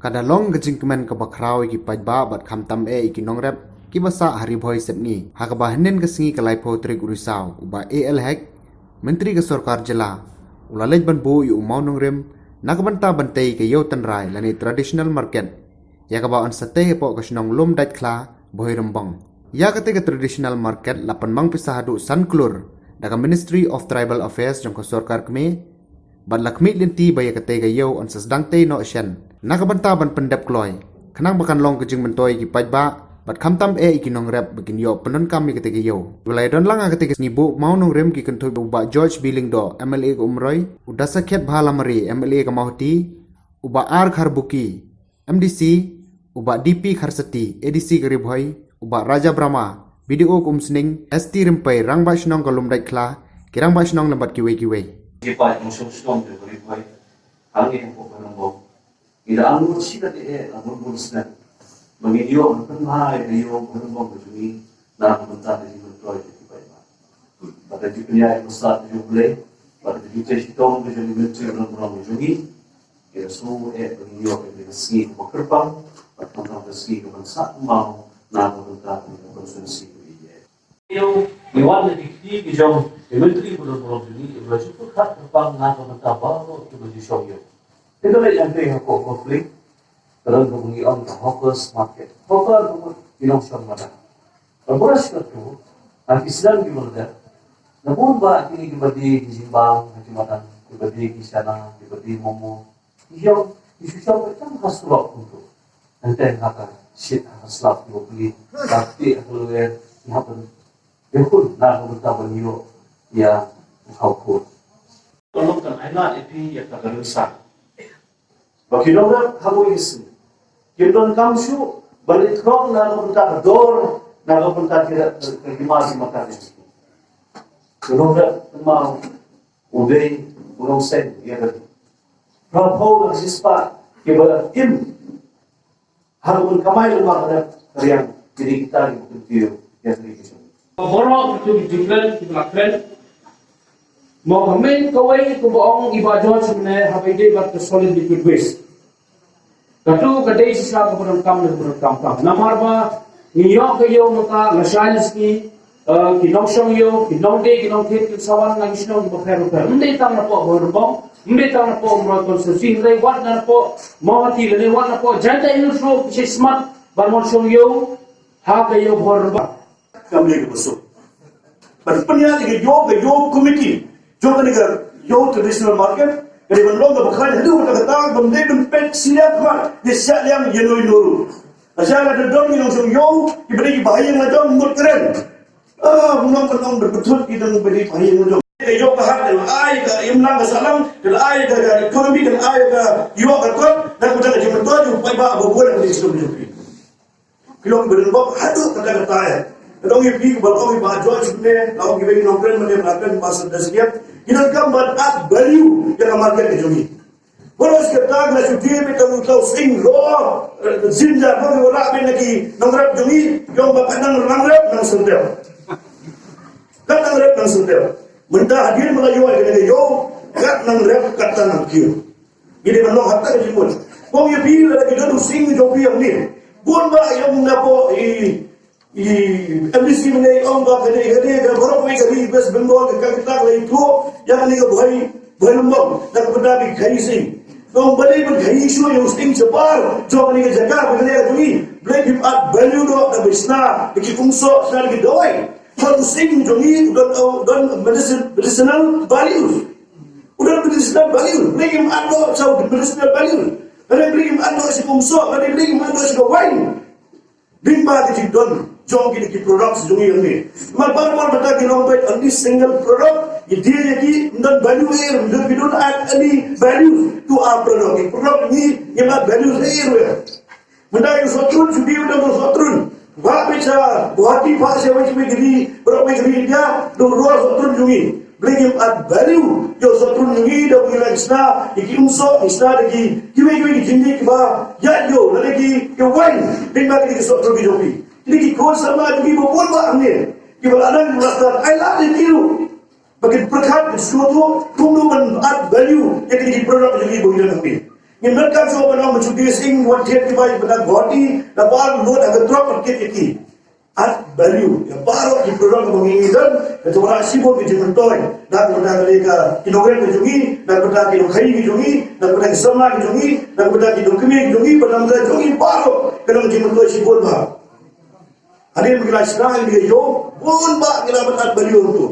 kadalong gejingkemen ke bakrau iki pajba bat khamtam iki nongrep ki basa hari boy setni hakaba henen kesingi kalai potrik urisau uba al hek menteri ke sorkar jela ulalej ban bu yu mau nongrem nakabanta bantai ke yo tanrai lani traditional market yakaba on sate po kasnong lum dat kla boy rembang ya kate ke traditional market lapan mang pisahadu sanklur daga Ministry of Tribal Affairs jong ke sorkar kme ban lakmi linti baya kate ke yo on sasdang te no shen nakabanta ban pendep kloy kanang bakan long kejing mentoy ki pajba bat khamtam iki nong rep begin yo penon kami ketika yo ulai don lang ketika nibu mau nong rem ki kentu uba George Billing do MLA umroy uda sakhet bhala mari MLA ka mahti uba R Kharbuki MDC uba DP Kharsati ADC garib hoy uba Raja Brahma BDO kumsning ST rimpai rang ba shnong kolum dai khla kirang ba shnong lambat kiwe Jipa musuh stom de garib hoy hangi ko panong ila ang sida de ang bulsna mengidio penai dio berembang berjuni nak mentar di kontrol di baiklah. Pada di dunia besar di Jubilee, pada di Teshitong berjuni menteri berembang berjuni, kita semua mengidio dari segi kekerpang, pada dari segi kebangsaan mau nak mentar di konsumsi ini. Dio diwan di kijong menteri berembang berjuni berjumpa kat kekerpang nak mentar baru itu berjumpa. Itulah yang terjadi konflik. Kalau mengi on hawkers market, hawker binong siya mana. Beras itu, nanti sedang gimana? Namun ba ini dibadi di Zimbang, hajimatan dibadi di sana, dibadi momo. Iyo, isu siapa kan hasilak untuk. Nanti kata shit hasilak dibeli, tapi kalau happen, behul nak bertahan iyo ya hawker. Kalau kan anak itu yang tak rusak. Bagi orang kamu isi. Kita kamsu balik kong na kapunta dor na kapunta kira kemasi makan ini. Kalau dah mau udah urang sen ya kan. Prabowo bersispa kepada tim harus kamai rumah ada yang jadi kita itu yang terjadi. Borok itu dijumlah dilakukan. Mau kami kawai kubuang ibadah sebenarnya habis buat solid liquid waste. Katu kadai sisa kemudian kam. Namar ba niyo kayo maka nasyals ki kinong yo kinong ket sawan ng isno ba pero. Hindi tam na po borbong, hindi tam na po mo konsusi hindi wat na po mahati le wat na po janta ilso si smart barmon yo ha kayo borba. Kami besok. Berpenyak ke yo committee, jo yo traditional market. Jadi belum dah berkali itu kita kata benda pet siap kan, dia siap yang jenui nuru. Asal ada dom yang langsung yo, diberi bahaya yang macam mut keren. Menang berbetul kita memberi bahaya yang macam. Yo kahar dan ay ke imlang kesalam dan ay ke ekonomi dan ay ke yo kerkot dan kita kerja betul juga baik berbuat di situ juga. Kalau berembok hadu kata ya. Kalau pergi ke balkon baju sebenarnya, kalau kita nongkrong melakukan pasal dasar kita gambar add value yang market kejumi. Walau sekarang nak cuti kita tahu sing raw zinja bagi orang apa lagi nongkrong jumi yang bapak nongkrong nang sendiri. Kan nongkrong nang sendiri. Mentah hadir Melayu ada yo kat nongkrong kata nang kiu. Jadi kalau hatta kejumul. Kau yang pilih lagi dulu sing jopi yang ni. Bukan bah yang napo MDC mengenai orang kata berapa kali West Bengal kita lagi tu yang ni buai lembang dan kepada kali sing. Orang balik berkali isu yang sing cepat, jauh ni jaga mengenai tu ni. Beli add value do dan bisna, bagi kumso sana lagi doai. Kalau sing tu ni dan medicinal value, udah medicinal value. Beli add do jauh medicinal value. Kalau beli add do si kumso, kalau beli add do si wine. Bimba di don. Jom kita produk sejumlah ini. Mal benda kita nombor only single product. Dia jadi non value air. We don't add any value to our product. Ini produk ini yang value air. Benda yang sotrun sudi benda yang sotrun. Wah bicara buati fase macam begini. Berapa begini dia dua sotrun jungi. Beli yang add value. Yo sotrun jungi dah bagi lagi sana. Iki umso isna lagi. Kiwe jinji kiba. Ya yo lagi yo wine. Bimba kita sotrun bijopi. Jadi kau sama juga berbuat apa ni? Kita ada di belakang. I love it you. Bagi perkat sesuatu, tunggu add value yang di produk jadi begini nanti. Ni mereka so mana mencuci sing buat dia tiba pada body, dapat load agak drop pergi iki. At value, yang baru di program menginginkan, itu orang sibuk di mentoi, dan pada mereka kilogram kejungi, dan pada kilo kai kejungi, dan pada kesemua kejungi, dan pada kilo kemi kejungi, pada mereka kejungi baru, kalau di mentoi sibuk bah. Ada yang mengira sekarang dia yo, pun bah kita mendat value itu.